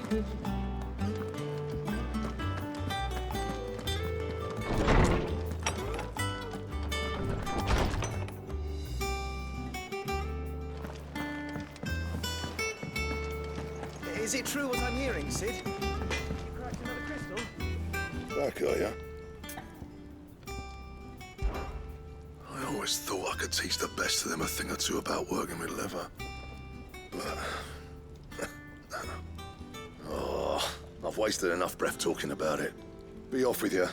Is it true what I'm hearing, Sid? You cracked another crystal? Back, are ya? I always thought I could teach the best of them a thing or two about working with leather. But... oh, I've wasted enough breath talking about it. Be off with you.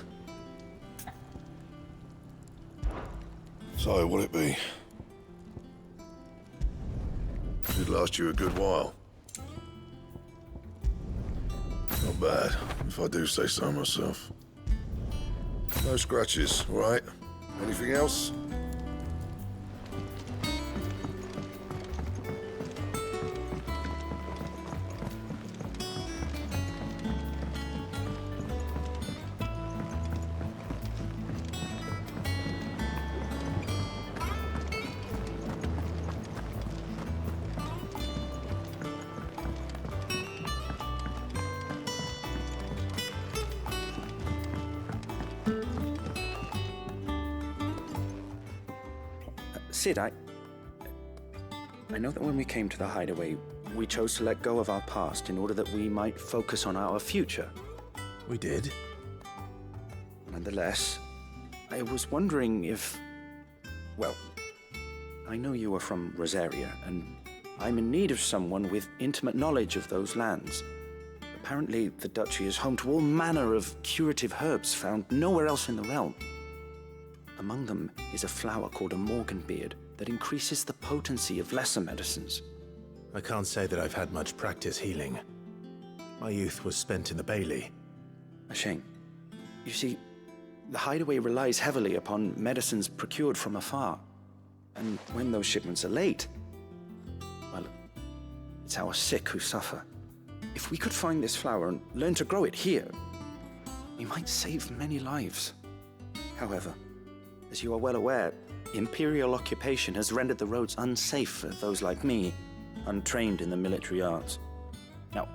So, what'll it be? It'd last you a good while. Not bad, if I do say so myself. No scratches, all right? Anything else? Sid, I know that when we came to the hideaway, we chose to let go of our past in order that we might focus on our future. We did. Nonetheless, I was wondering if... well, I know you are from Rosaria, and I'm in need of someone with intimate knowledge of those lands. Apparently, the duchy is home to all manner of curative herbs found nowhere else in the realm. Among them is a flower called a morganbeard that increases the potency of lesser medicines. I can't say that I've had much practice healing. My youth was spent in the Bailey. A shame. You see, the hideaway relies heavily upon medicines procured from afar. And when those shipments are late, well, it's our sick who suffer. If we could find this flower and learn to grow it here, we might save many lives. However, as you are well aware, imperial occupation has rendered the roads unsafe for those like me, untrained in the military arts. Now,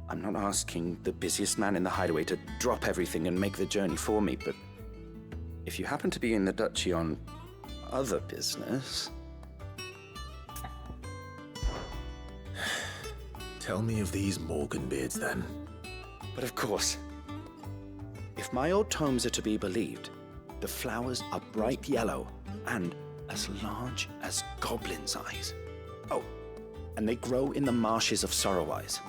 I'm not asking the busiest man in the hideaway to drop everything and make the journey for me, but if you happen to be in the duchy on other business... Tell me of these morganbeards, then. But of course, if my old tomes are to be believed, the flowers are bright yellow and as large as goblins' eyes. Oh, and they grow in the marshes of Sorrowwise.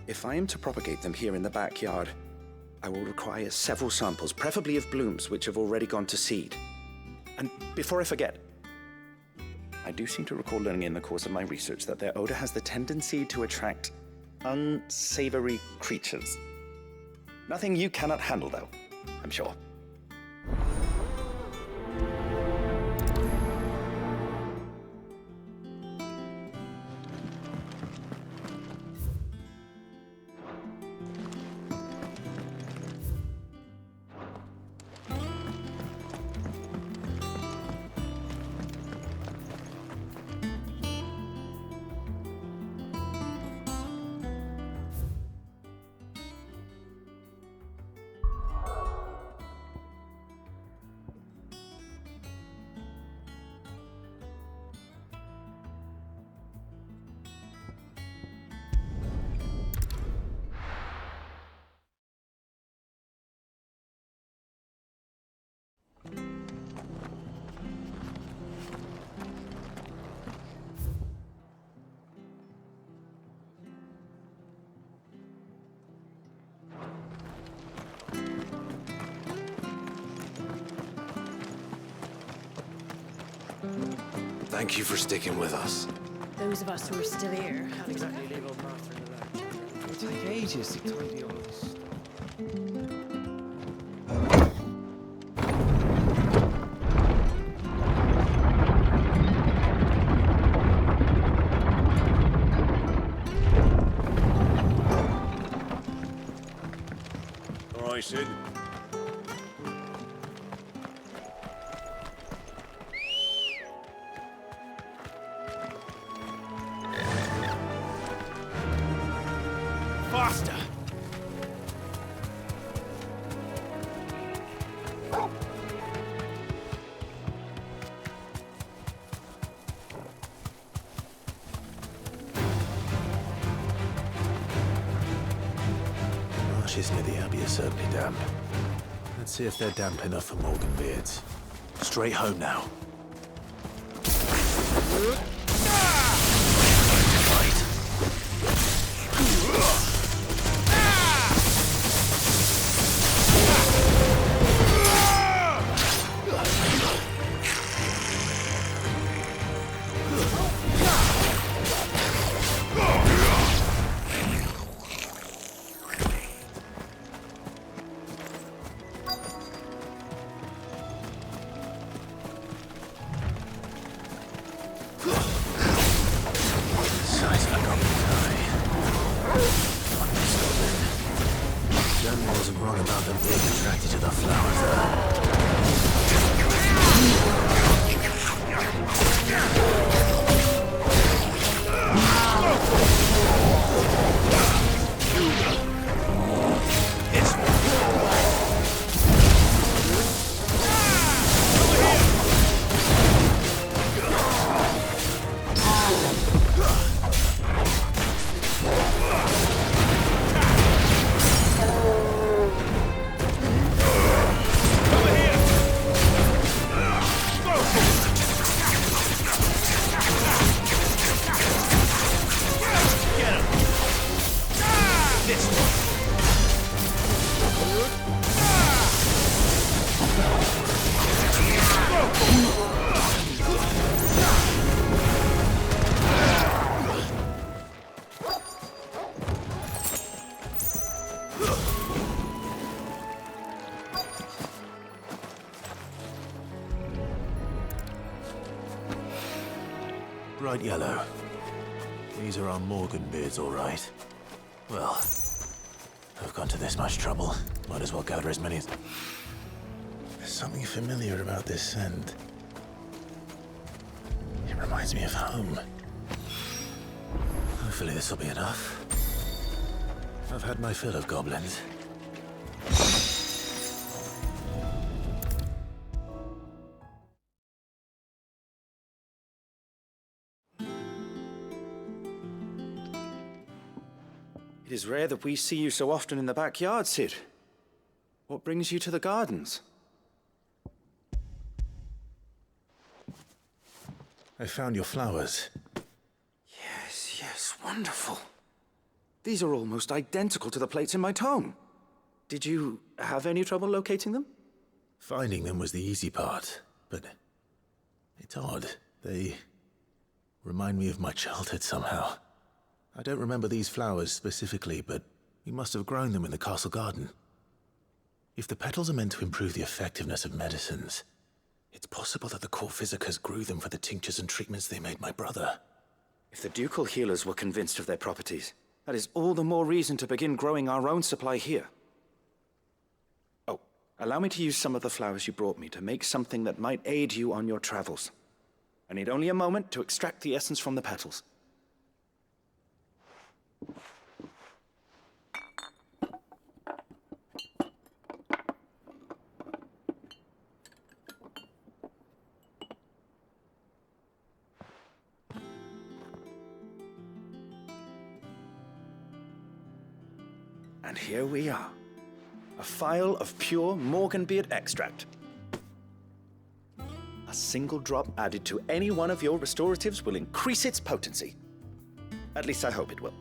If I am to propagate them here in the backyard, I will require several samples, preferably of blooms which have already gone to seed. And before I forget, I do seem to recall learning in the course of my research that their odor has the tendency to attract unsavory creatures. Nothing you cannot handle, though, I'm sure. Thank you for sticking with us. Those of us who are still here Can't exactly leave old master in the lurch. It'll take ages to tidy all this stuff. All right, Sid. marshes near the abbey are certainly damp. Let's see if they're damp enough for Morgan beards. Straight home now. Bright yellow. These are our Morgan beards, all right. Well, I've gone to this much trouble. Might as well gather as many as... There's something familiar about this scent. It reminds me of home. Hopefully this will be enough. I've had my fill of goblins. It is rare that we see you so often in the backyard, Cid. What brings you to the gardens? I found your flowers. Yes, wonderful. These are almost identical to the plates in my tome. Did you have any trouble locating them? Finding them was the easy part, but it's odd. They remind me of my childhood somehow. I don't remember these flowers specifically, but we must have grown them in the castle garden. If the petals are meant to improve the effectiveness of medicines, it's possible that the court physicers grew them for the tinctures and treatments they made my brother. If the ducal healers were convinced of their properties, that is all the more reason to begin growing our own supply here. Oh, allow me to use some of the flowers you brought me to make something that might aid you on your travels. I need only a moment to extract the essence from the petals. And here we are. A phial of pure Morganbeard extract. A single drop added to any one of your restoratives will increase its potency. At least I hope it will.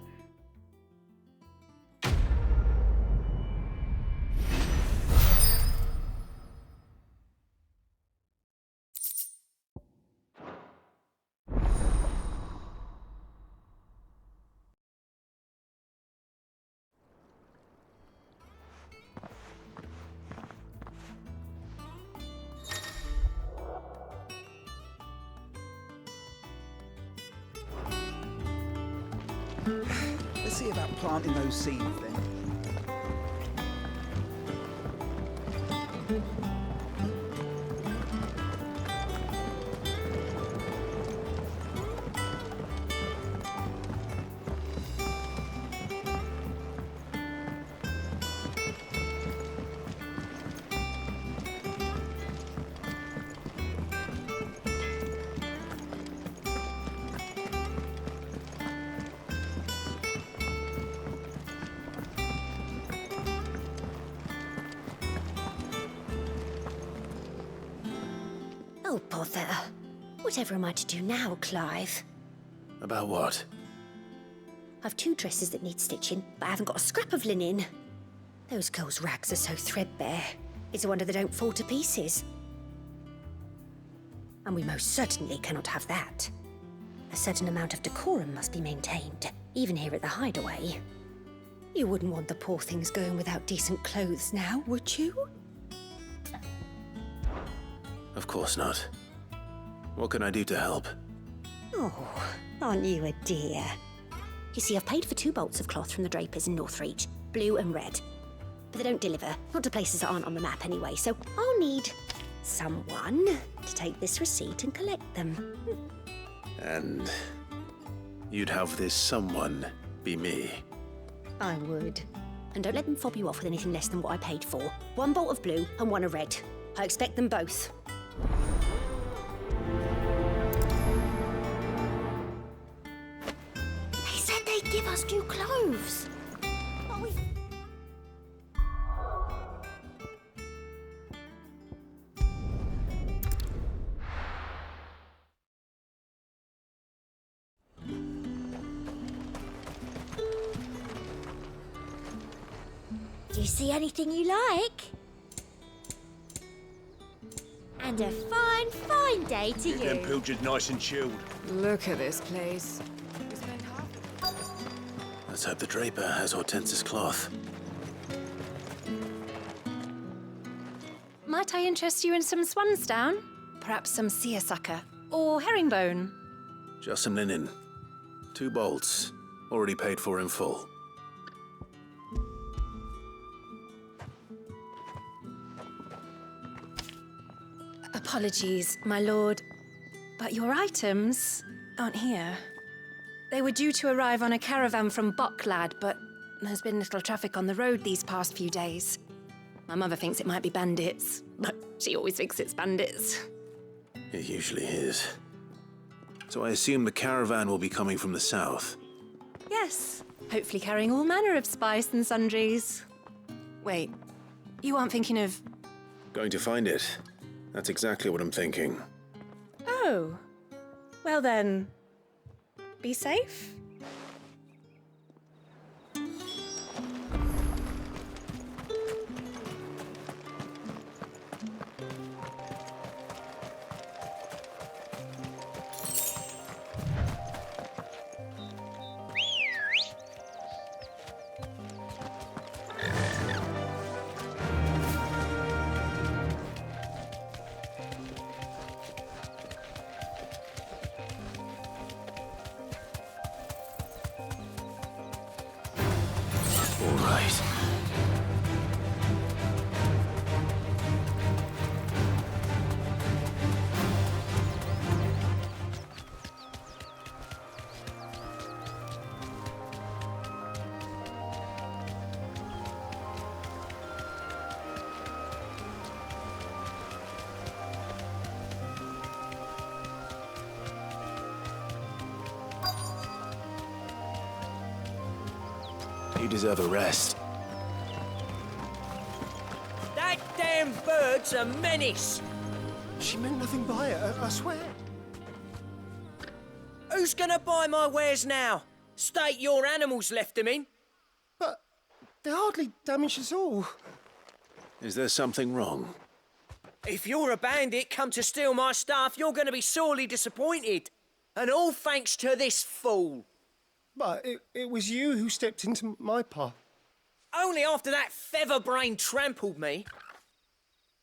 Let's see about planting those seeds then. Oh, bother. Whatever am I to do now, Clive? About what? I've 2 dresses that need stitching, but I haven't got a scrap of linen. Those girls' rags are so threadbare. It's a wonder they don't fall to pieces. And we most certainly cannot have that. A certain amount of decorum must be maintained, even here at the Hideaway. You wouldn't want the poor things going without decent clothes now, would you? Of course not. What can I do to help? Oh, aren't you a dear? You see, I've paid for 2 bolts of cloth from the drapers in Northreach, blue and red. But they don't deliver, not to places that aren't on the map anyway, so I'll need someone to take this receipt and collect them. And you'd have this someone be me. I would. And don't let them fob you off with anything less than what I paid for. 1 bolt of blue and 1 of red. I expect them both. They said they'd give us new clothes. But we... Do you see anything you like? And a fine, fine day to Them you. pilchards nice and chilled. Look at this place. Let's hope the draper has Hortense's cloth. Might I interest you in some swansdown? Perhaps some seersucker or herringbone? Just some linen. 2 bolts. Already paid for in full. Apologies, my lord, but your items aren't here. They were due to arrive on a caravan from Bocklad, but there's been little traffic on the road these past few days. My mother thinks it might be bandits, but she always thinks it's bandits. It usually is. So I assume the caravan will be coming from the south. Yes, hopefully carrying all manner of spice and sundries. Wait, you aren't thinking of... Going to find it. That's exactly what I'm thinking. Oh, well then, be safe. All right. You deserve a rest. That damn bird's a menace. She meant nothing by it, I swear. Who's gonna buy my wares now? State your animals left them in. But they hardly damaged us all. Is there something wrong? If you're a bandit come to steal my stuff, you're gonna be sorely disappointed. And all thanks to this fool. But it was you who stepped into my path. Only after that feather-brain trampled me.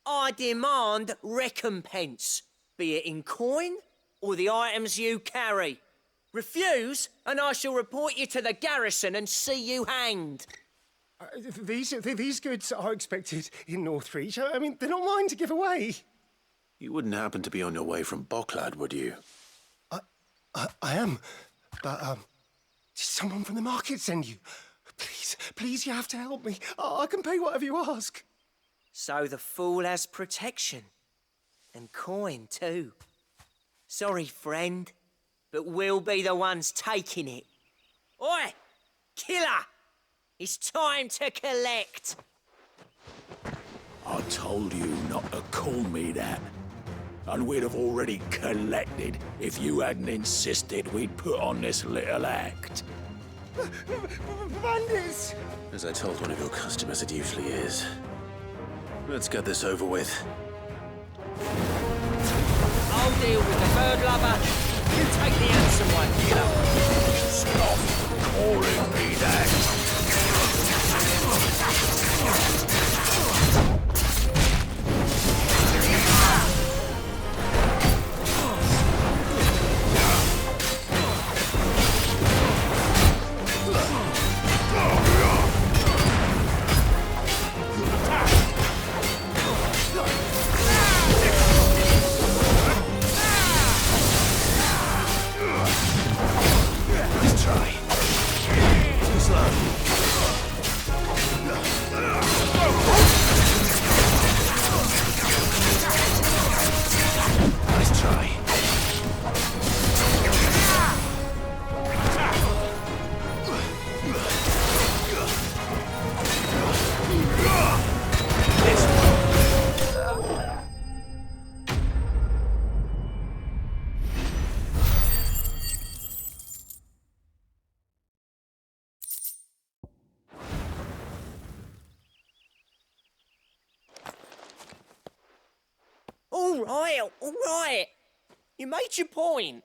I demand recompense, be it in coin or the items you carry. Refuse, and I shall report you to the garrison and see you hanged. These goods are expected in Northreach. I mean, they're not mine to give away. You wouldn't happen to be on your way from Bocklad, would you? I am, but did someone from the market send you? Please, you have to help me. I can pay whatever you ask. So the fool has protection. And coin, too. Sorry, friend, but we'll be the ones taking it. Oi! Killer! It's time to collect. I told you not to call me that. and we'd have already collected if you hadn't insisted we'd put on this little act. Bandits! As I told one of your customers, it usually is. Let's get this over with. I'll deal with the bird lover. You take the handsome one, killer. Stop calling me that. All right. You made your point.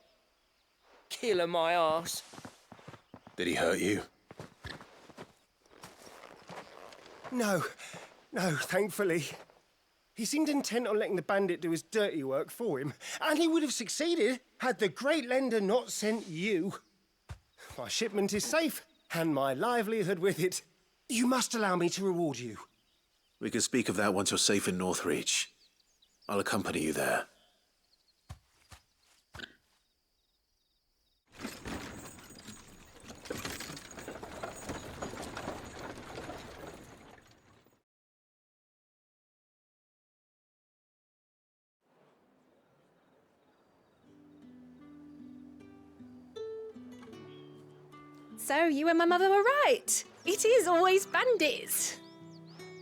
Killer my ass. Did he hurt you? No, thankfully. He seemed intent on letting the bandit do his dirty work for him, and he would have succeeded had the great lender not sent you. My shipment is safe, and my livelihood with it. You must allow me to reward you. We can speak of that once you're safe in Northreach. I'll accompany you there. So, you and my mother were right. It is always bandits.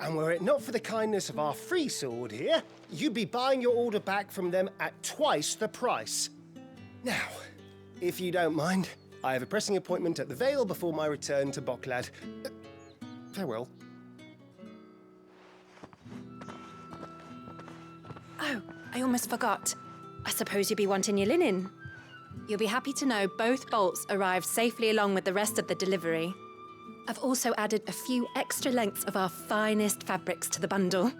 And were it not for the kindness of our free sword here, you'd be buying your order back from them at twice the price. Now, if you don't mind, I have a pressing appointment at the Vale before my return to Boklad. Farewell. Oh, I almost forgot. I suppose you'll be wanting your linen. You'll be happy to know both bolts arrived safely along with the rest of the delivery. I've also added a few extra lengths of our finest fabrics to the bundle.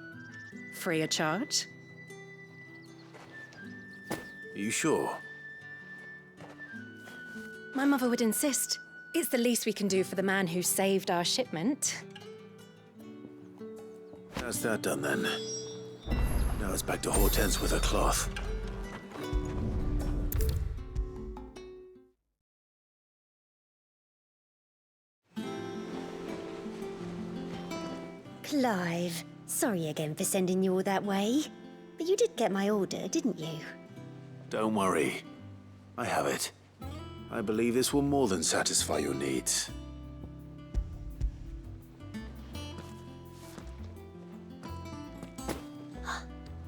Free of charge. Are you sure? My mother would insist. It's the least we can do for the man who saved our shipment. How's that done then? Now it's back to Hortense with her cloth. Clive, sorry again for sending you all that way. But you did get my order, didn't you? Don't worry. I have it. I believe this will more than satisfy your needs.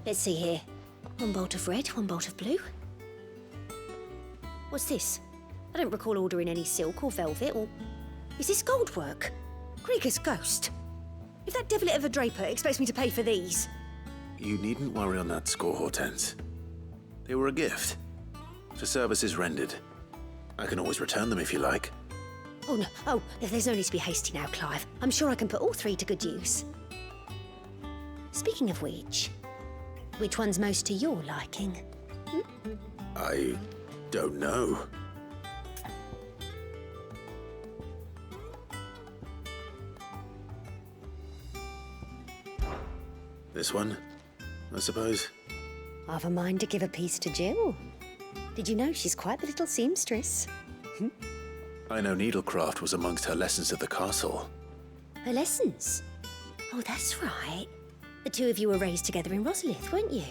Let's see here. One bolt of red, one bolt of blue. What's this? I don't recall ordering any silk or velvet, or... Is this gold work? Krieger's ghost. If that devilet of a draper expects me to pay for these... You needn't worry on that score, Hortense. They were a gift. For services rendered. I can always return them if you like. Oh, no. Oh, there's no need to be hasty now, Clive. I'm sure I can put all three to good use. Speaking of which one's most to your liking? I don't know. This one, I suppose? I've a mind to give a piece to Jill. Did you know she's quite the little seamstress? I know needlecraft was amongst her lessons at the castle. Her lessons? Oh, that's right. The two of you were raised together in Rosalith, weren't you?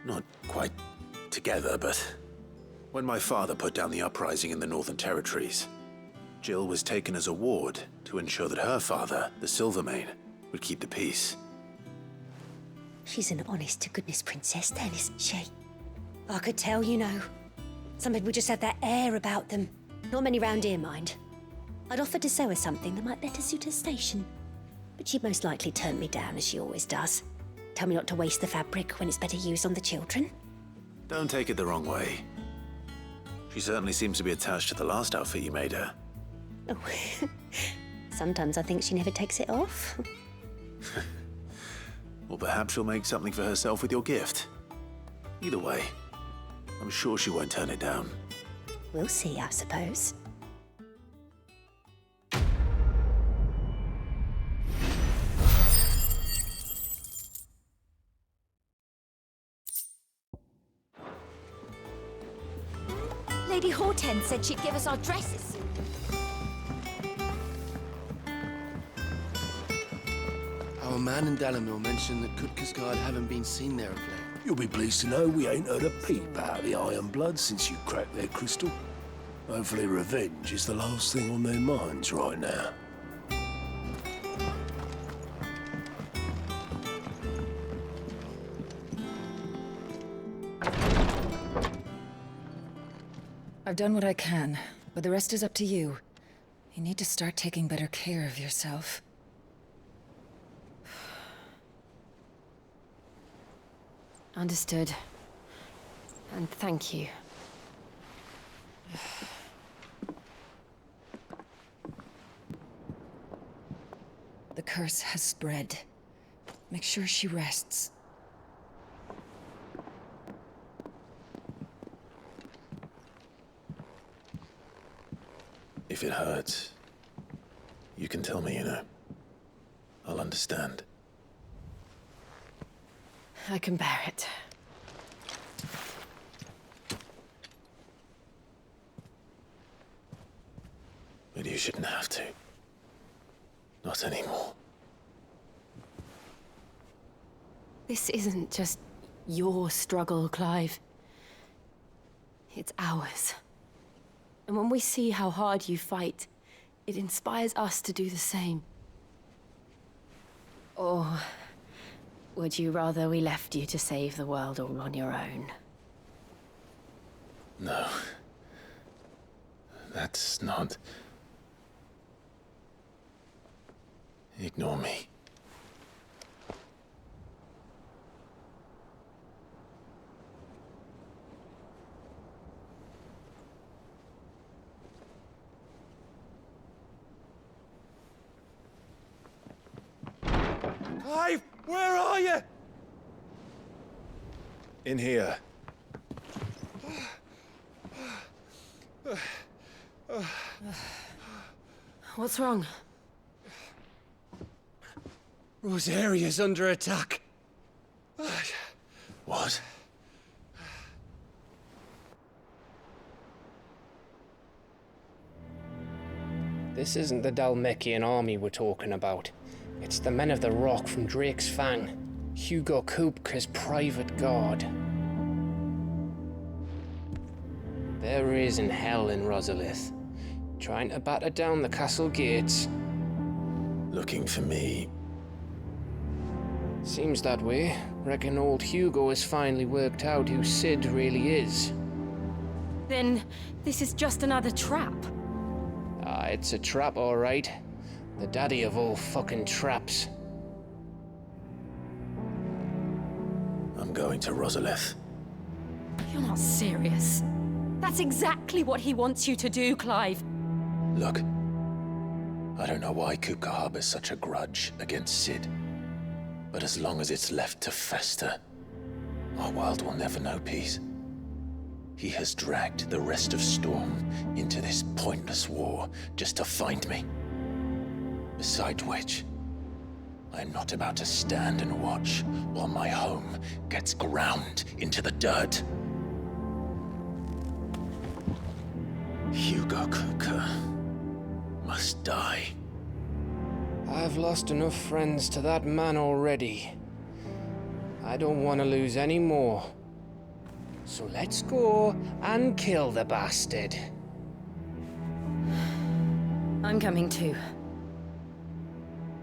Not quite together, but when my father put down the uprising in the Northern Territories, Jill was taken as a ward to ensure that her father, the Silvermane, would keep the peace. She's an honest-to-goodness princess then, isn't she? I could tell, you know. Some people just have that air about them. Not many round here, mind. I'd offered to sew her something that might better suit her station. But she'd most likely turn me down, as she always does. Tell me not to waste the fabric when it's better used on the children. Don't take it the wrong way. She certainly seems to be attached to the last outfit you made her. Oh, sometimes I think she never takes it off. Or perhaps she'll make something for herself with your gift. Either way, I'm sure she won't turn it down. We'll see, I suppose. Lady Hortense said she'd give us our dresses. Our man in Dalamil mentioned that Kutka's guard haven't been seen there of late. You'll be pleased to know we ain't heard a peep out of the Iron Blood since you cracked their crystal. Hopefully revenge is the last thing on their minds right now. I've done what I can, but the rest is up to you. You need to start taking better care of yourself. Understood. And thank you. The curse has spread. Make sure she rests. If it hurts, you can tell me, you know. I'll understand. I can bear it. But you shouldn't have to. Not anymore. This isn't just your struggle, Clive. It's ours. And when we see how hard you fight, it inspires us to do the same. Or would you rather we left you to save the world all on your own? No. That's not... Ignore me. Clive, where are you? In here. What's wrong? Rosaria's under attack. What? This isn't the Dalmekian army we're talking about. It's the men of the Rock from Drake's Fang. Hugo Kupka's private guard. There is in hell in Rosalith, trying to batter down the castle gates. Looking for me. Seems that way. Reckon old Hugo has finally worked out who Sid really is. Then this is just another trap. Ah, it's a trap, all right. The daddy of all fucking traps. I'm going to Rosalith. You're not serious. That's exactly what he wants you to do, Clive. Look, I don't know why Kupka harbors such a grudge against Sid. But as long as it's left to fester, our world will never know peace. He has dragged the rest of Storm into this pointless war just to find me. Besides which, I am not about to stand and watch while my home gets ground into the dirt. Hugo Kupka must die. I've lost enough friends to that man already. I don't want to lose any more. So let's go and kill the bastard. I'm coming too.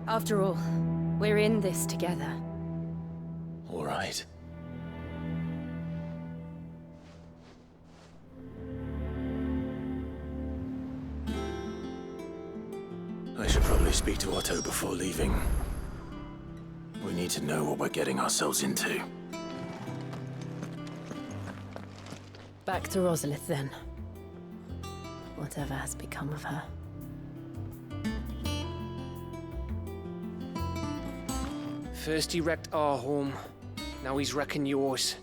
After all, we're in this together. All right. should probably speak to Otto before leaving. We need to know what we're getting ourselves into. Back to Rosalith, then. Whatever has become of her. First he wrecked our home, now he's wrecking yours.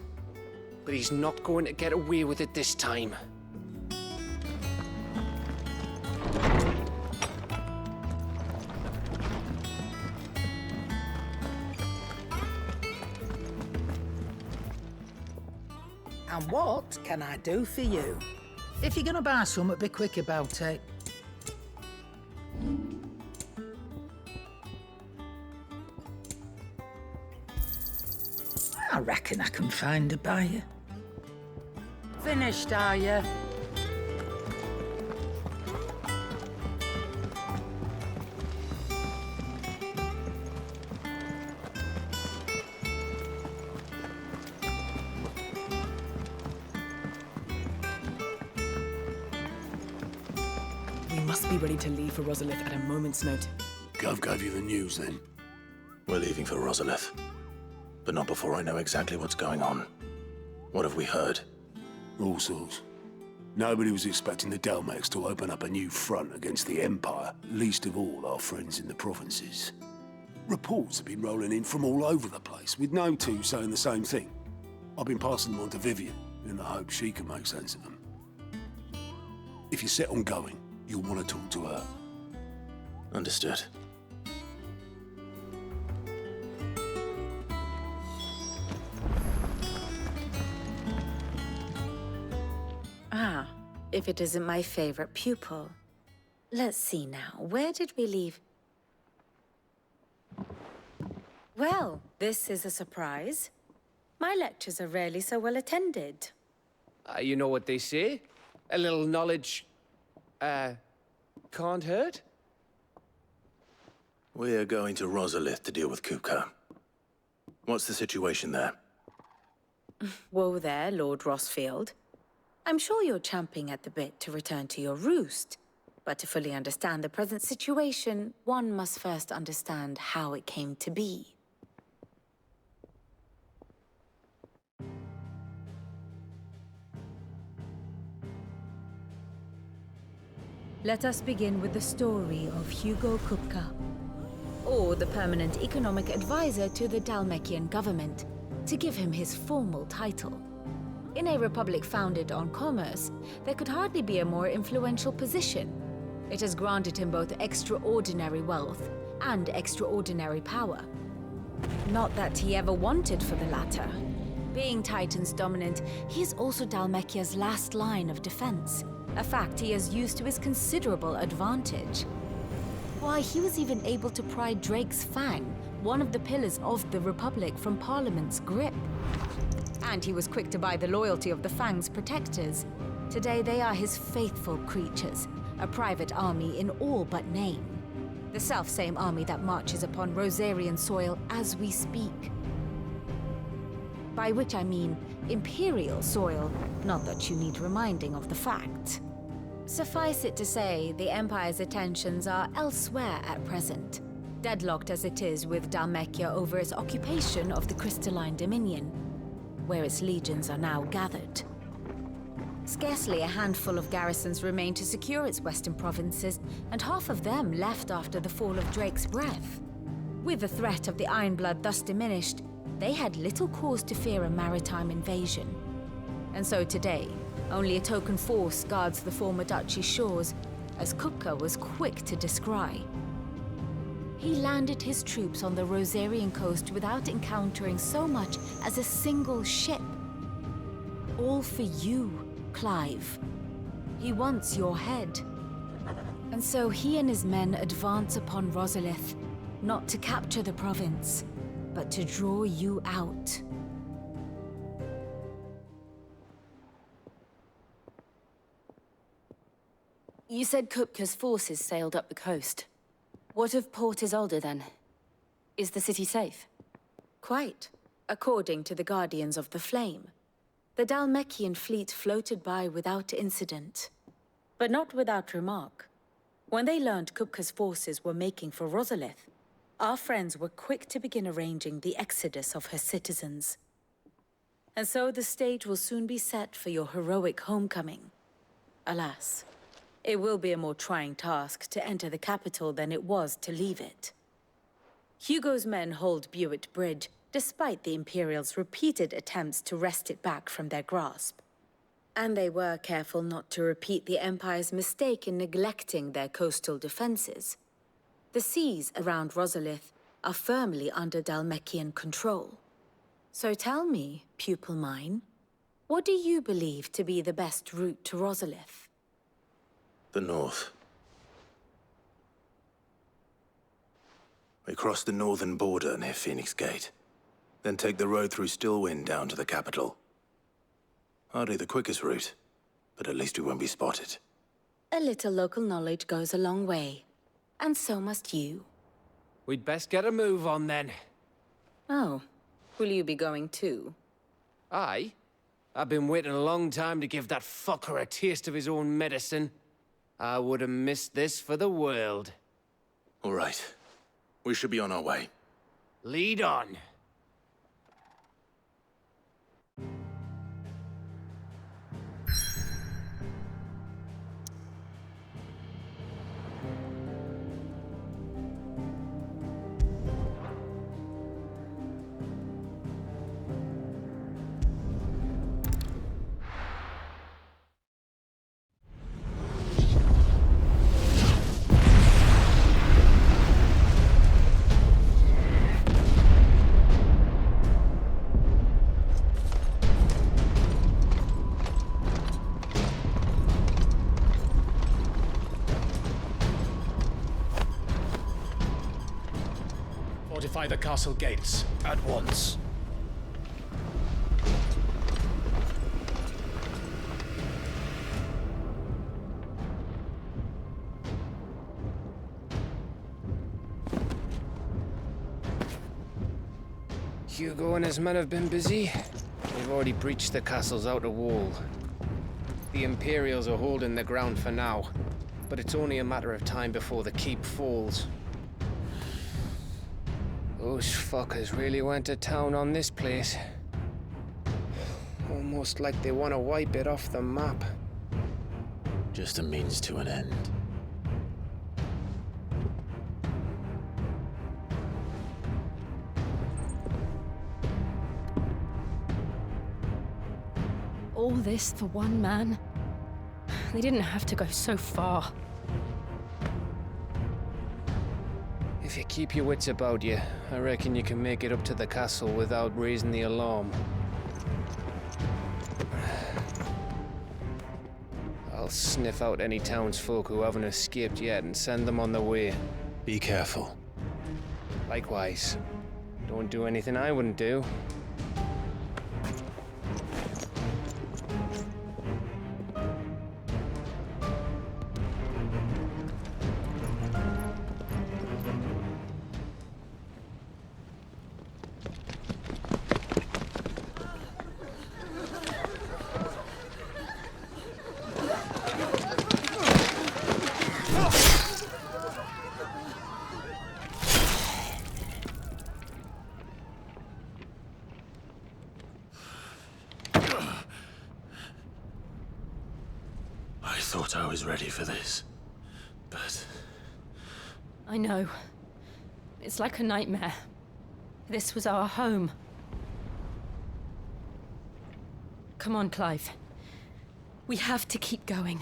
But he's not going to get away with it this time. And what can I do for you? If you're gonna buy something, be quick about it. I reckon I can find a buyer. Finished, are you? We must be ready to leave for Rosalith at a moment's notice. Gov gave you the news, then? We're leaving for Rosalith. But not before I know exactly what's going on. What have we heard? All sorts. Nobody was expecting the Dalmex to open up a new front against the Empire, least of all our friends in the provinces. Reports have been rolling in from all over the place, with no two saying the same thing. I've been passing them on to Vivian, in the hope she can make sense of them. If you're set on going, you'll want to talk to her. Understood. Ah, if it isn't my favorite pupil. Let's see now, where did we leave? Well, this is a surprise. My lectures are rarely so well attended. You know what they say? A little knowledge, can't hurt? We're going to Rosalith to deal with Kupka. What's the situation there? Whoa there, Lord Rossfield. I'm sure you're champing at the bit to return to your roost. But to fully understand the present situation, one must first understand how it came to be. Let us begin with the story of Hugo Kupka, or the permanent economic advisor to the Dalmekian government, to give him his formal title. In a republic founded on commerce, there could hardly be a more influential position. It has granted him both extraordinary wealth and extraordinary power. Not that he ever wanted for the latter. Being Titan's dominant, he is also Dalmekia's last line of defense, a fact he has used to his considerable advantage. Why, he was even able to pry Drake's Fang, one of the pillars of the Republic, from Parliament's grip. And he was quick to buy the loyalty of the Fang's protectors. Today they are his faithful creatures, a private army in all but name. The self-same army that marches upon Rosarian soil as we speak. By which I mean Imperial soil, not that you need reminding of the fact. Suffice it to say, the Empire's attentions are elsewhere at present, deadlocked as it is with Dalmekia over its occupation of the Crystalline Dominion, where its legions are now gathered. Scarcely a handful of garrisons remain to secure its western provinces, and half of them left after the fall of Drake's Breath. With the threat of the Ironblood thus diminished, they had little cause to fear a maritime invasion. And so today, only a token force guards the former duchy's shores, as Kupka was quick to descry. He landed his troops on the Rosarian coast without encountering so much as a single ship. All for you, Clive. He wants your head. And so he and his men advance upon Rosalith, not to capture the province, but to draw you out. You said Kupka's forces sailed up the coast. What of Port Isolde, then? Is the city safe? Quite, according to the Guardians of the Flame. The Dalmekian fleet floated by without incident, but not without remark. When they learned Kupka's forces were making for Rosalith, our friends were quick to begin arranging the exodus of her citizens. And so the stage will soon be set for your heroic homecoming. Alas, it will be a more trying task to enter the capital than it was to leave it. Hugo's men hold Buett Bridge, despite the Imperials' repeated attempts to wrest it back from their grasp. And they were careful not to repeat the Empire's mistake in neglecting their coastal defenses. The seas around Rosalith are firmly under Dhalmekian control. So tell me, pupil mine, what do you believe to be the best route to Rosalith? The north. We cross the northern border near Phoenix Gate, then take the road through Stillwind down to the capital. Hardly the quickest route, but at least we won't be spotted. A little local knowledge goes a long way, and so must you. We'd best get a move on then. Oh, will you be going too? Aye. I've been waiting a long time to give that fucker a taste of his own medicine. I would have missed this for the world. All right. We should be on our way. Lead on. Fortify the castle gates at once. Hugo and his men have been busy. They've already breached the castle's outer wall. The Imperials are holding the ground for now, but it's only a matter of time before the keep falls. Those fuckers really went to town on this place. Almost like they want to wipe it off the map. Just a means to an end. All this for one man? They didn't have to go so far. If you keep your wits about you, I reckon you can make it up to the castle without raising the alarm. I'll sniff out any townsfolk who haven't escaped yet and send them on their way. Be careful. Likewise. Don't do anything I wouldn't do. I thought I was ready for this, but... I know. It's like a nightmare. This was our home. Come on, Clive. We have to keep going.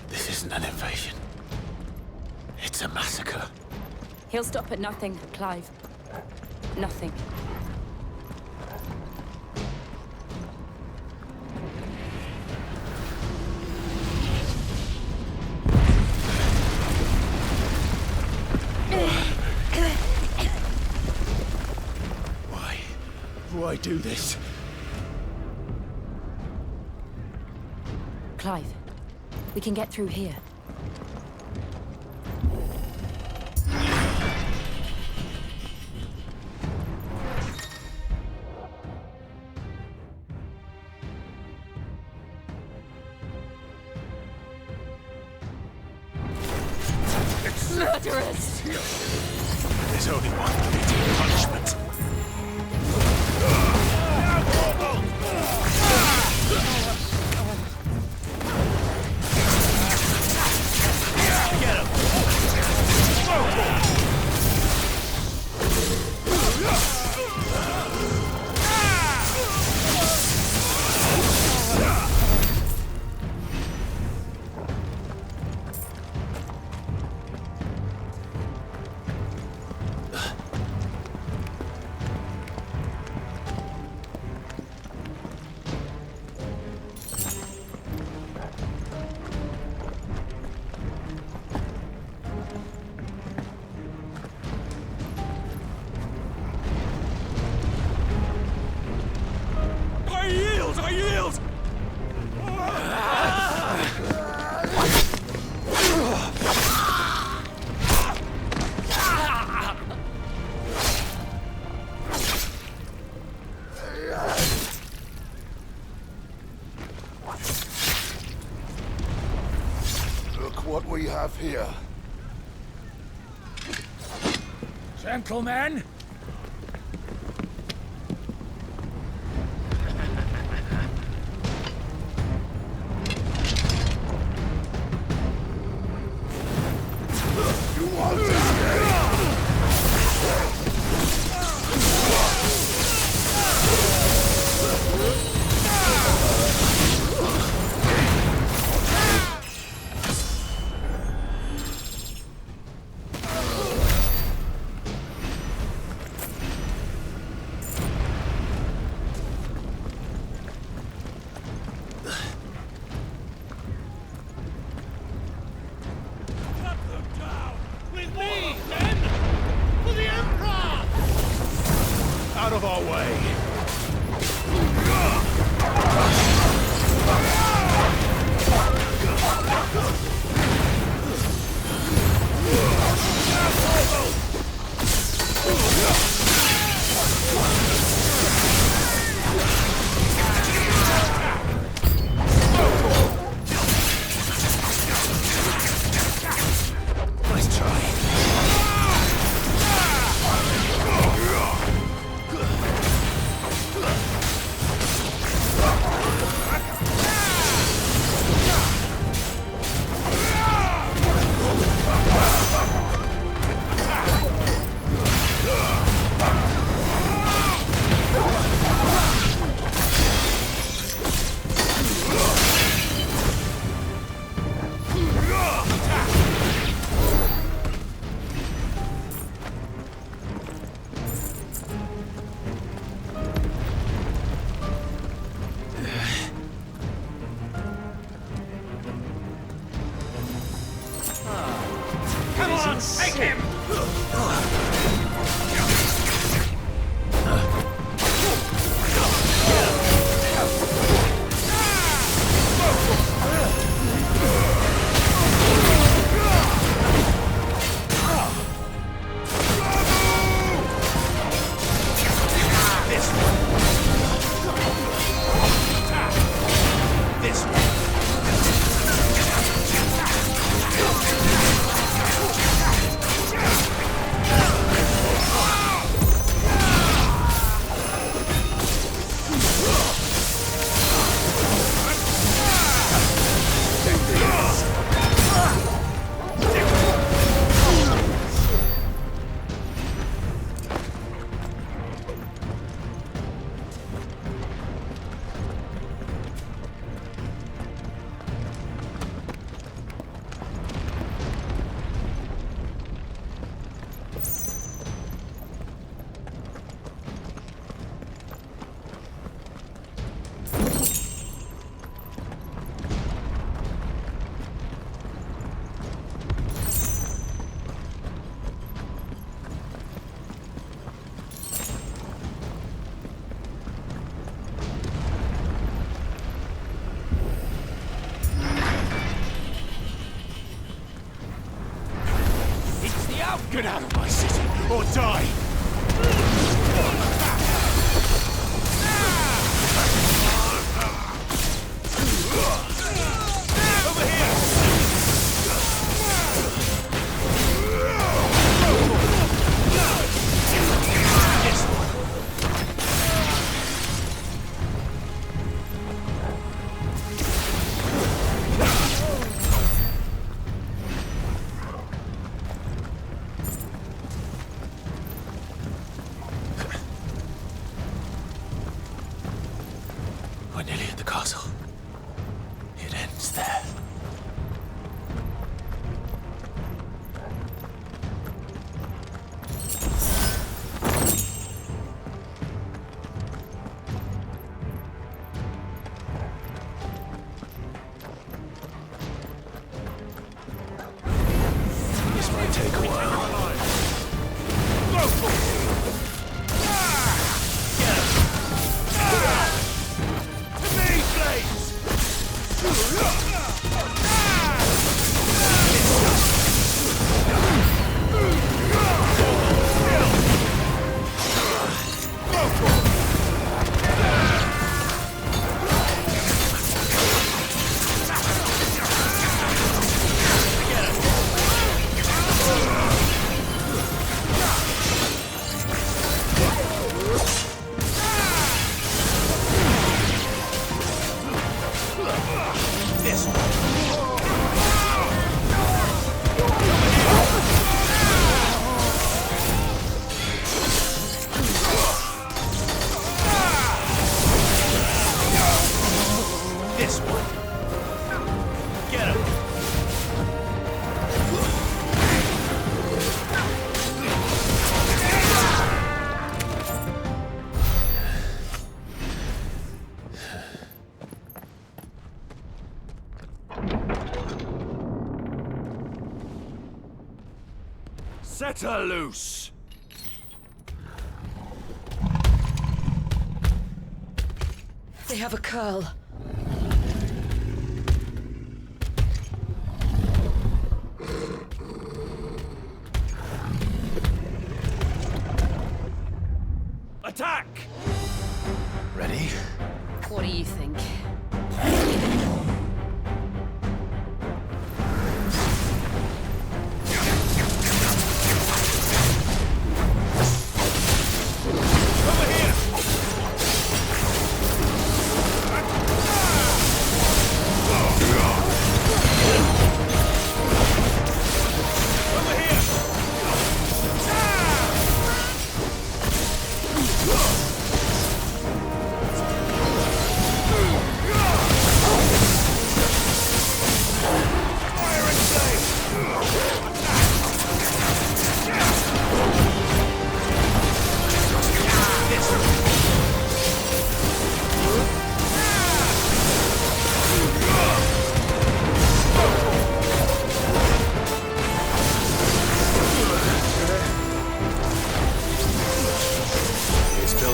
This isn't an invasion. It's a massacre. He'll stop at nothing, Clive. Nothing. I do this? Clive, we can get through here. Murderers! There's only one fitting punishment. Get him! I yield! Look what we have here. Gentlemen! Out of our way! Nice try. Come on, take him! This one. Get out of my city, or die! Over here! We're nearly at the castle. It ends there. This might take a while. Go for it! To me, Blaze! This one. This one. Get him. Set her loose! They have a curl. Attack! Ready? What do you think?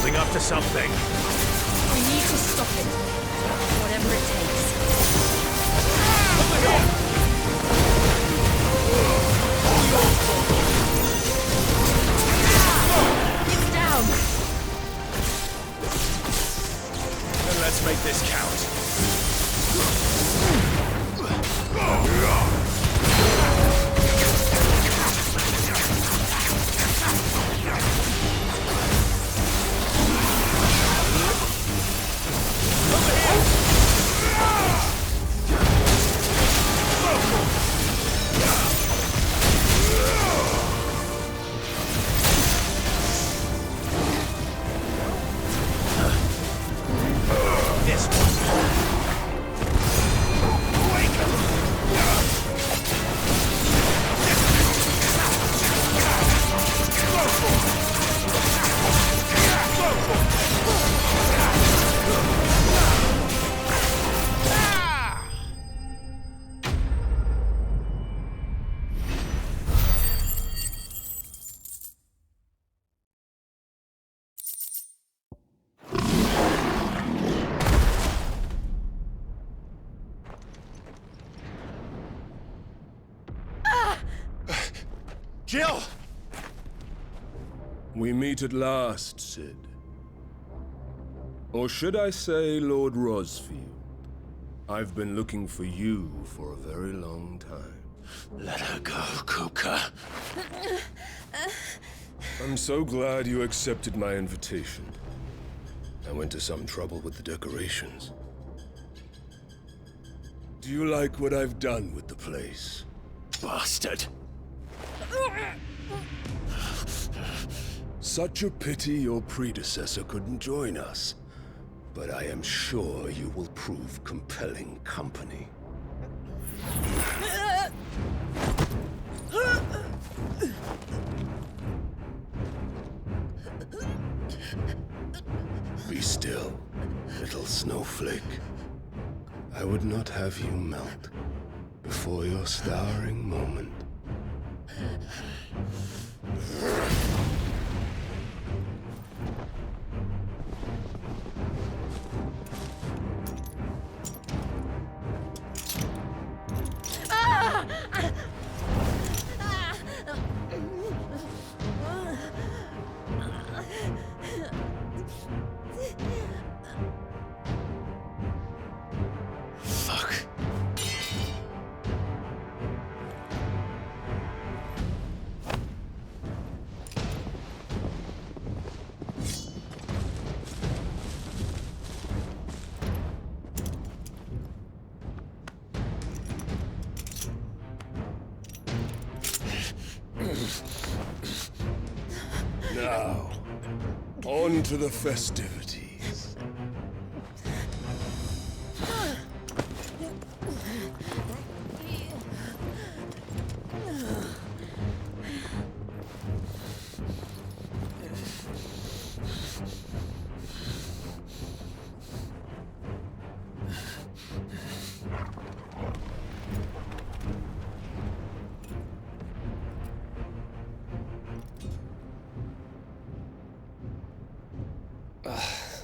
Up to something. We need to stop it. Whatever it takes. Over here! He's down. Then let's make this count. Jill! We meet at last, Sid. Or should I say, Lord Rosfield? I've been looking for you for a very long time. Let her go, Kupka. I'm so glad you accepted my invitation. I went to some trouble with the decorations. Do you like what I've done with the place? Bastard! Such a pity your predecessor couldn't join us. But I am sure you will prove compelling company. Be still, little snowflake. I would not have you melt before your starring moment. Fuck. Now, on to the festivities.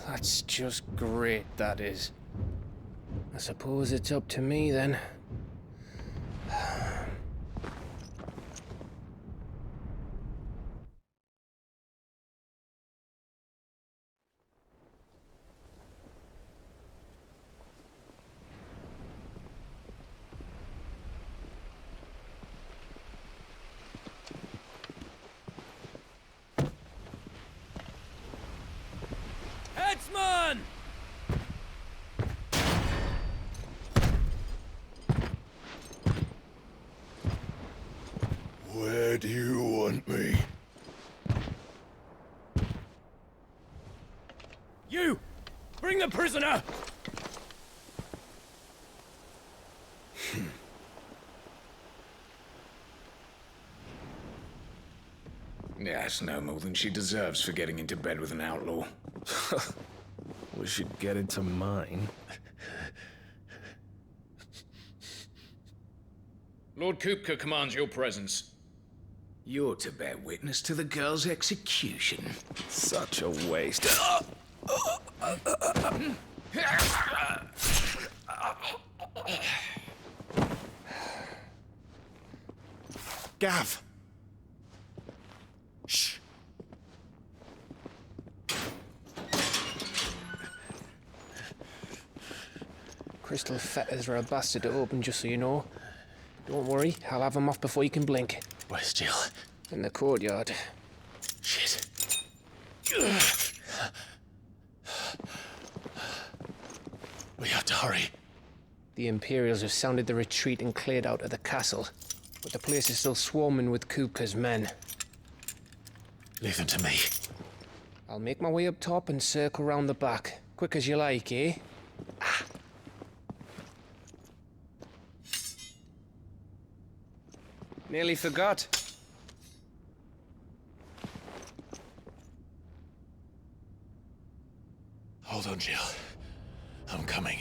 That's just great, that is. I suppose it's up to me then. Headsman! Where do you want me? You! Bring the prisoner! Yes, no more than she deserves for getting into bed with an outlaw. We should get into mine. Lord Kupka commands your presence. You're to bear witness to the girl's execution. Such a waste. Gav! Shh! Crystal fetters are a bastard to open, just so you know. Don't worry, I'll have them off before you can blink. Where's Jill? In the courtyard. Shit. We have to hurry. The Imperials have sounded the retreat and cleared out of the castle, but the place is still swarming with Kupka's men. Leave them to me. I'll make my way up top and circle round the back. Quick as you like, eh? Nearly forgot. Hold on, Jill. I'm coming.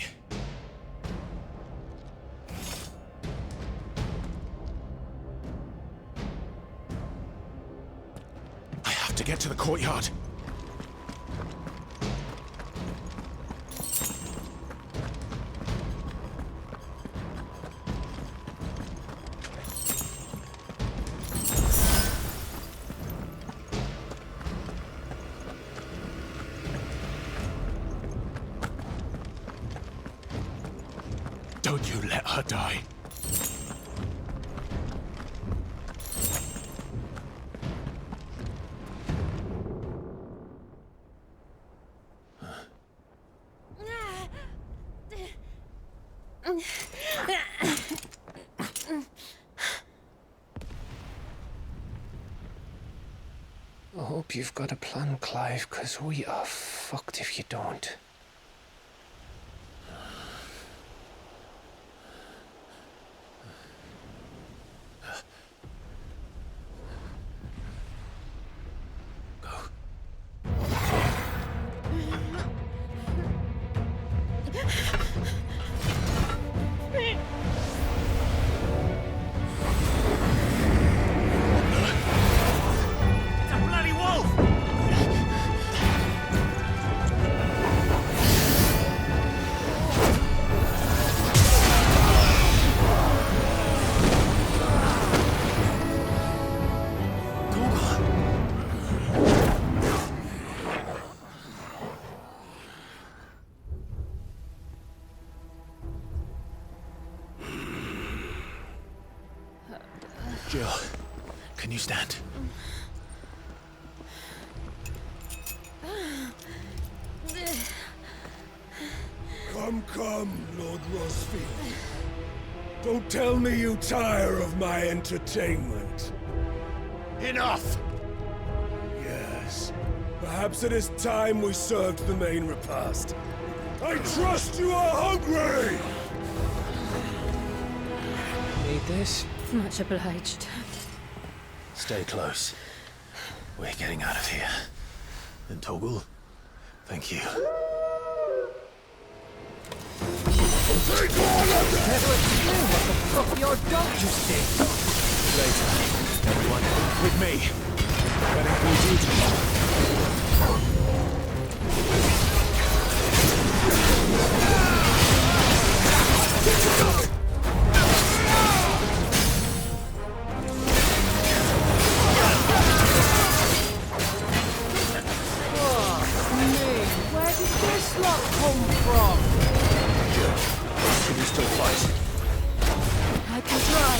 I have to get to the courtyard. could you let her die? I hope you've got a plan, Clive, because we are fucked if you don't. Jill, can you stand? Come, Lord Rosfield. Don't tell me you tire of my entertainment. Enough! Yes. Perhaps it is time we served the main repast. I trust you are hungry! Need this? Much obliged. Stay close. We're getting out of here. And Toggle, thank you. Take all of them! Never explain what the fuck your dog just did. Later, everyone, with me. Getting through duty. Where did this lot come from? Can you still fight? I can try.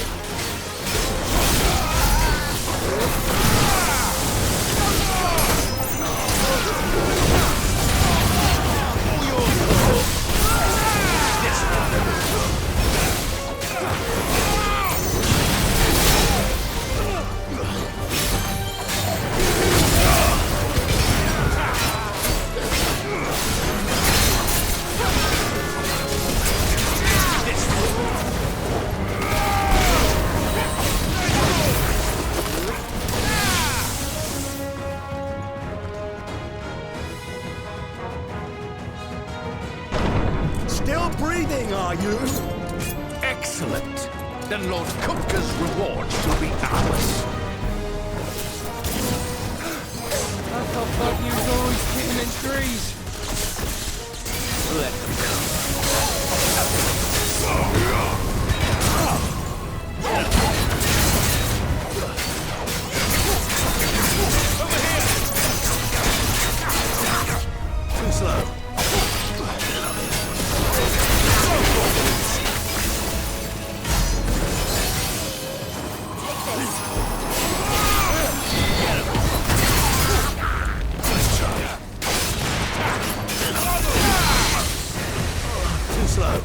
Still breathing, are you? Excellent. Then Lord Kupka's rewards will be ours. I thought that you was always kicking in trees. Let them come. Too slow. Too slow.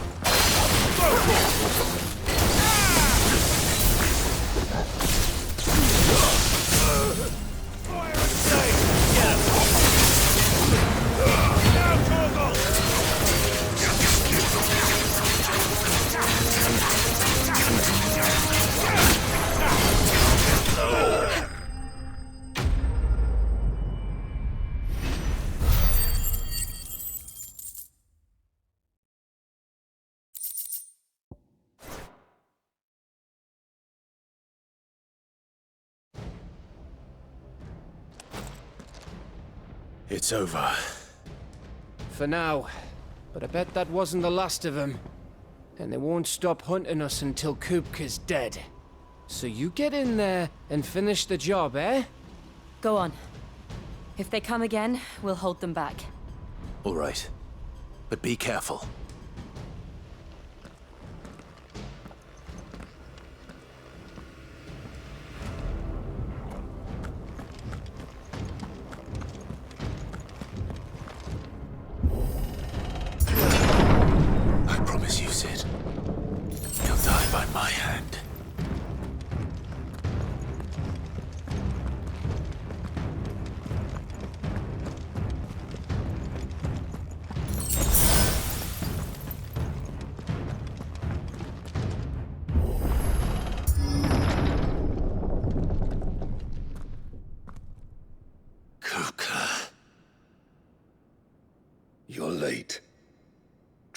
It's over. For now. But I bet that wasn't the last of them. And they won't stop hunting us until Kupka's dead. So you get in there and finish the job, eh? Go on. If they come again, we'll hold them back. All right. But be careful.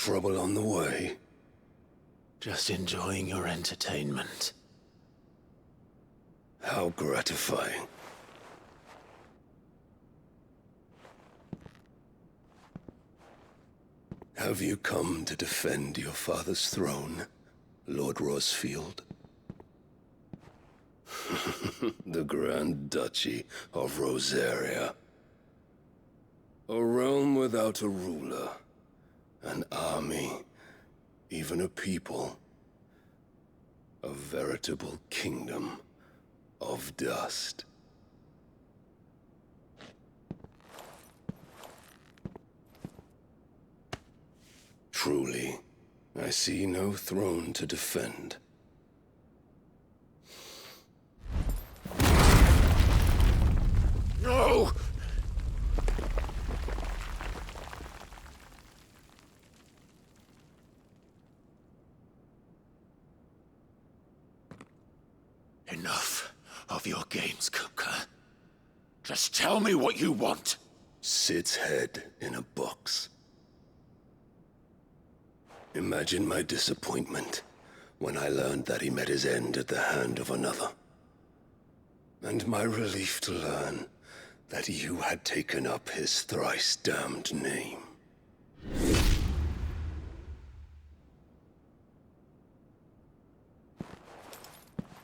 Trouble on the way? Just enjoying your entertainment. How gratifying. Have you come to defend your father's throne, Lord Rosfield? The Grand Duchy of Rosaria. A realm without a ruler, an army, even a people. A veritable kingdom of dust. Truly, I see no throne to defend. No! Enough of your games, Kupka. Just tell me what you want. Sid's head in a box. Imagine my disappointment when I learned that he met his end at the hand of another. And my relief to learn that you had taken up his thrice-damned name.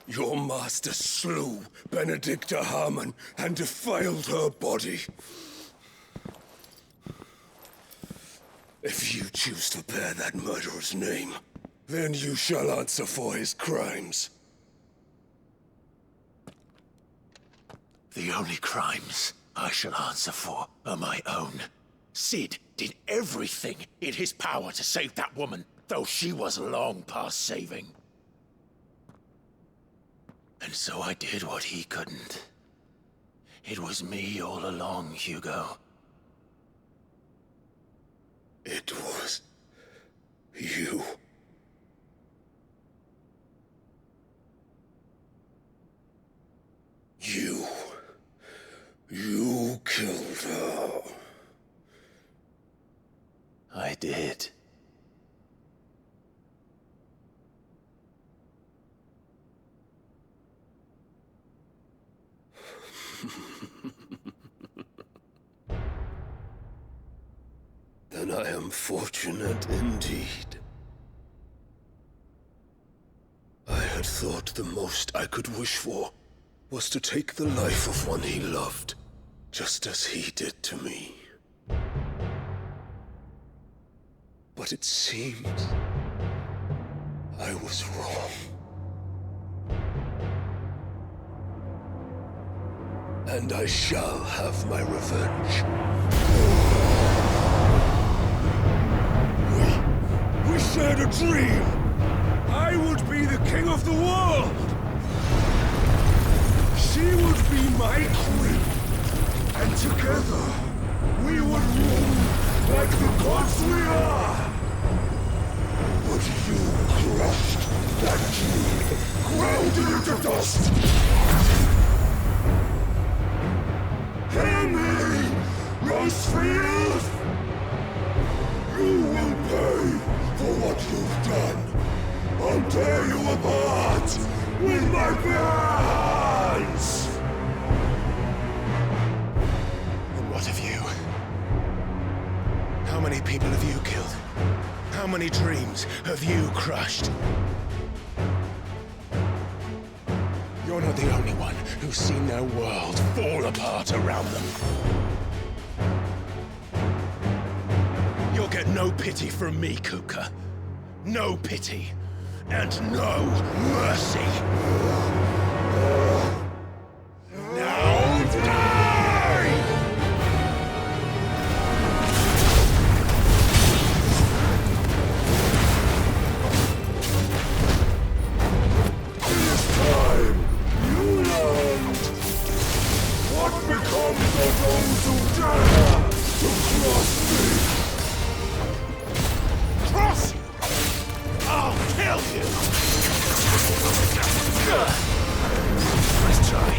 Your master slew Benedicta Harmon and defiled her body. If you choose to bear that murderer's name, then you shall answer for his crimes. The only crimes I shall answer for are my own. Sid did everything in his power to save that woman, though she was long past saving. And so I did what he couldn't. It was me all along, Hugo. It was you. You killed her. I did. Then I am fortunate indeed. I had thought the most I could wish for was to take the life of one he loved, just as he did to me. But it seems I was wrong. And I shall have my revenge. We shared a dream! I would be the king of the world! She would be my queen! And together, we would rule like the gods we are! But you crushed that dream, ground it into dust! Hear me, Rosefield! You will pay for what you've done. I'll tear you apart with my bare hands! And what of you? How many people have you killed? How many dreams have you crushed? You're not the only one who's seen their world fall apart around them. You'll get no pity from me, Kupka. No pity. And no mercy. Now die! This time, you learned what becomes of those who dare to cross me. Cross you! I'll kill you! Nice try.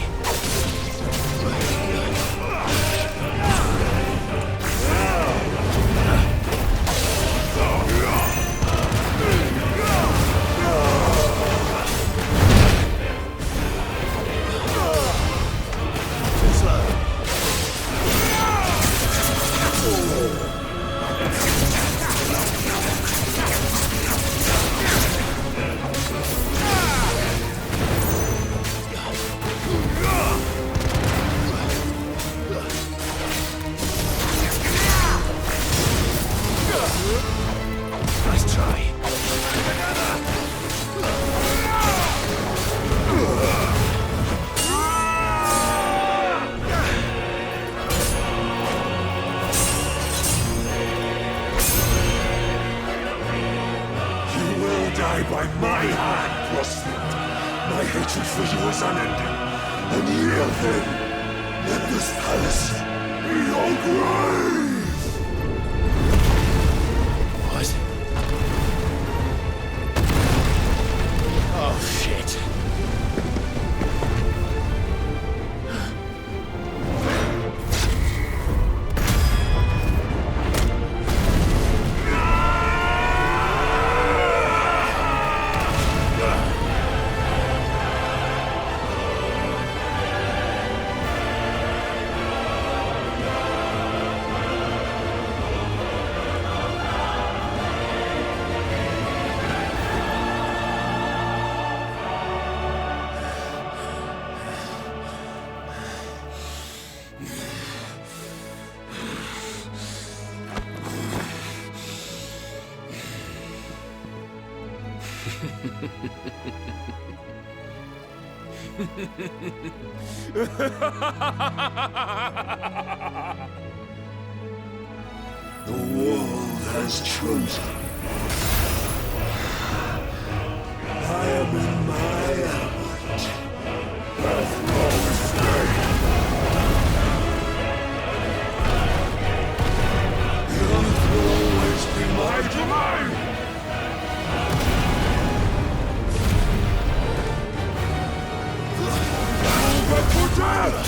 by my hand, Rosalind. My hatred for you is unending. And yield then. Let this palace be your grave! What? Oh, shit. The world has chosen. I am in my element. Have no escape. The earth will always be my domain. But for death!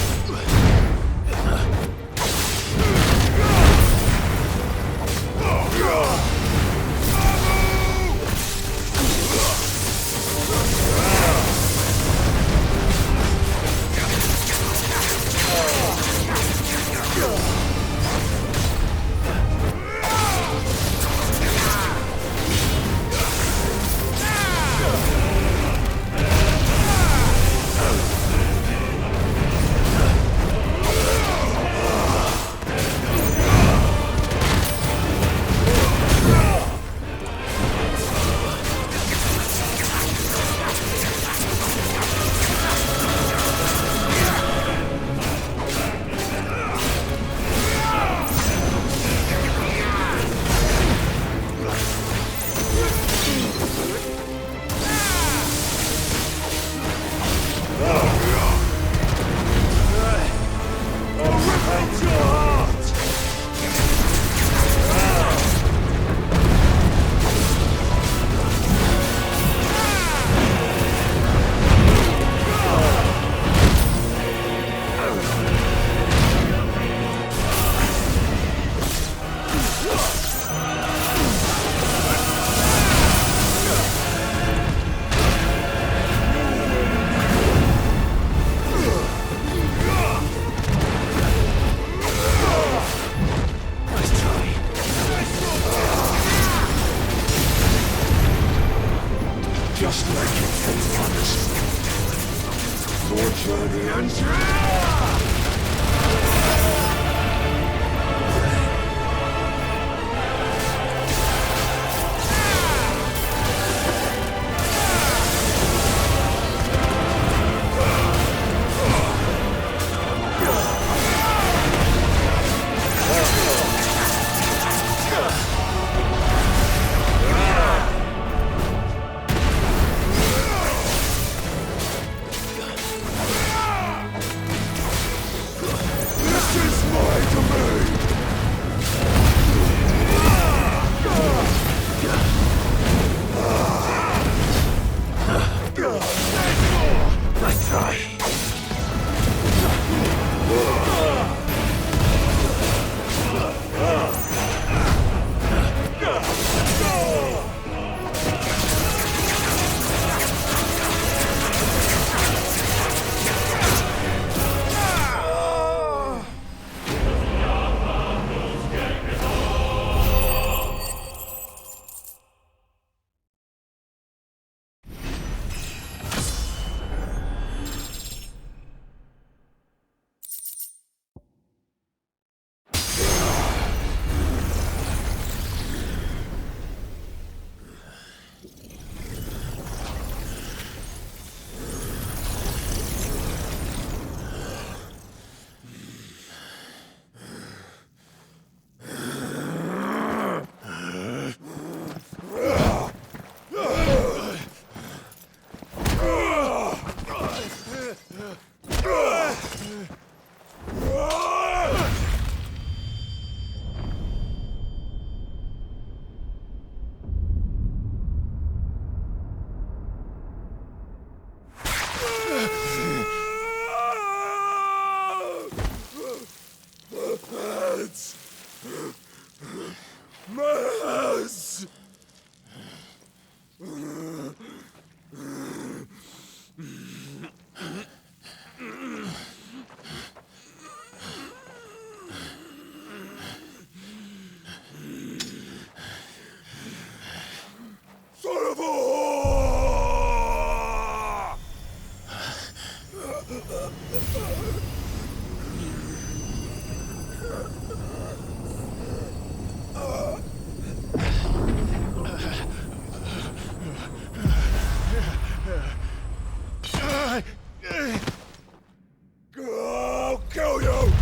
kill you!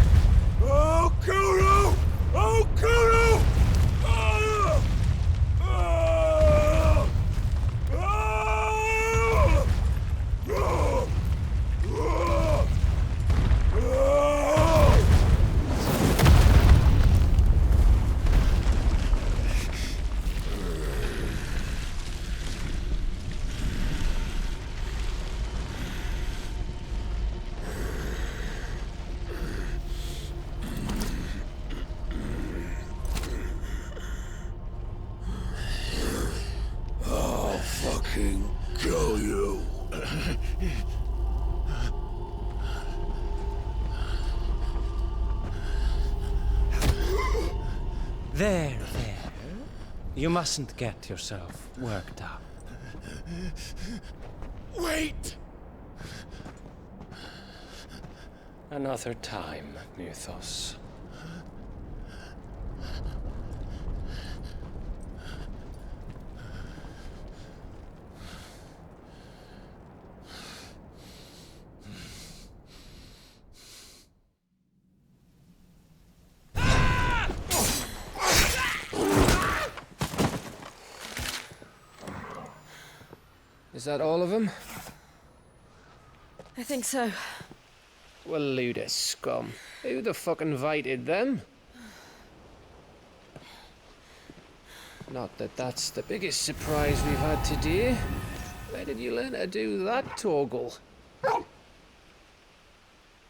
I'll kill you! I'll kill you! Ah! Ah! Ah! Ah! Ah! I'll fucking kill you. There. You mustn't get yourself worked up. Wait! Another time, Mythos. Is that all of them? I think so. Well, load of scum. Who the fuck invited them? Not that that's the biggest surprise we've had today. Where did you learn to do that, Torgal?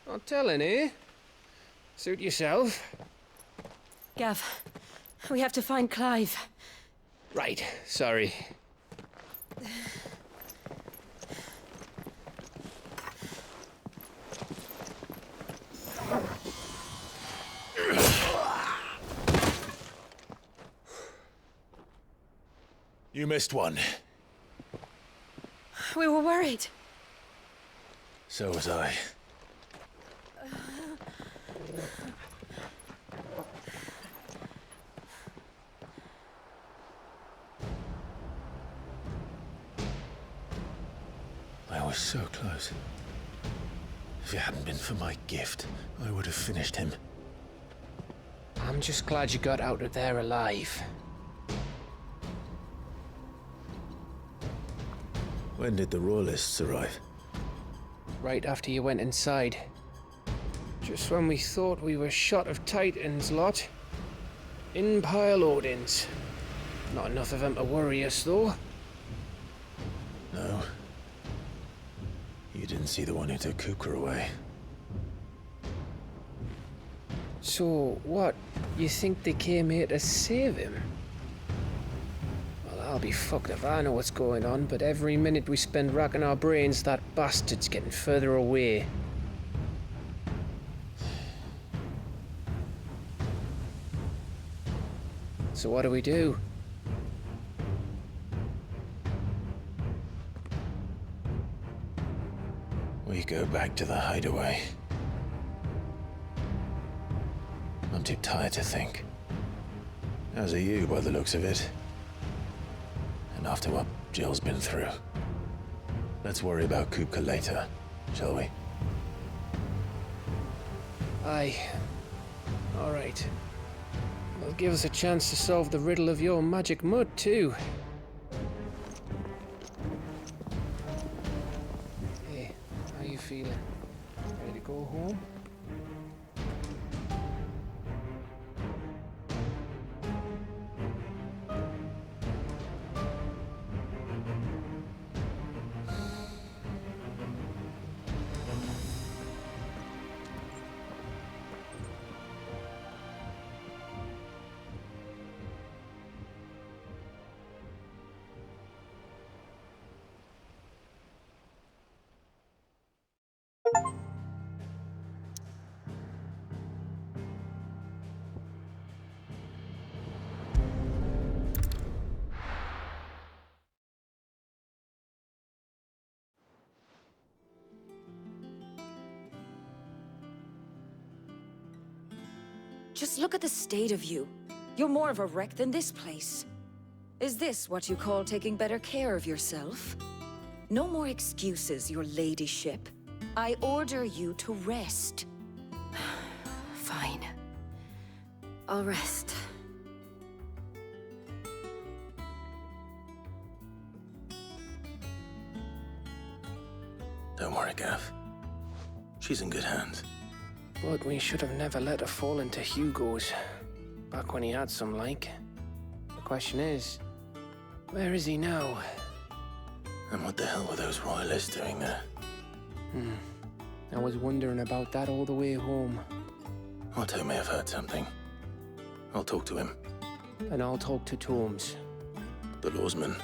Not telling, eh? Suit yourself. Gav, we have to find Clive. Right, sorry. You missed one. We were worried. So was I. I was so close. If it hadn't been for my gift, I would have finished him. I'm just glad you got out of there alive. When did the Royalists arrive? Right after you went inside. Just when we thought we were shot of Titans, lot. In-pile Odins. Not enough of them to worry us, though. No. You didn't see the one who took Kupka away. So, what? You think they came here to save him? Well, I'll be fucked if I know what's going on, but every minute we spend racking our brains, that bastard's getting further away. So what do we do? We go back to the hideaway. I'm too tired to think. As are you, by the looks of it. And after what Jill's been through. Let's worry about Kupka later, shall we? Aye. All right. Well, give us a chance to solve the riddle of your magic mud, too. Hey, how you feeling? Ready to go home? Just look at the state of you. You're more of a wreck than this place. Is this what you call taking better care of yourself? No more excuses, your ladyship. I order you to rest. Fine. I'll rest. Don't worry, Gav. She's in good hands. But we should have never let her fall into Hugo's. Back when he had some like. The question is, where is he now? And what the hell were those royalists doing there? I was wondering about that all the way home. Otto may have heard something. I'll talk to him. And I'll talk to Tomes. The lawsman?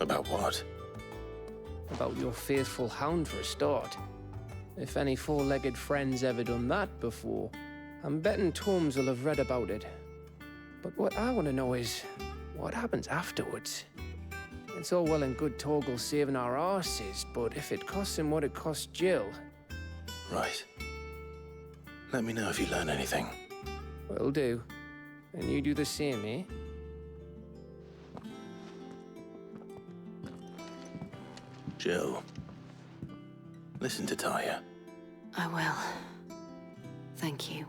About what? About your faithful hound for a start. If any four-legged friend's ever done that before, I'm betting Tomes will have read about it. But what I want to know is, what happens afterwards? It's all well and good Torgal saving our arses, but if it costs him what it cost Jill... Right. Let me know if you learn anything. Will do. And you do the same, eh? Jill. Listen to Taya. I will. Thank you.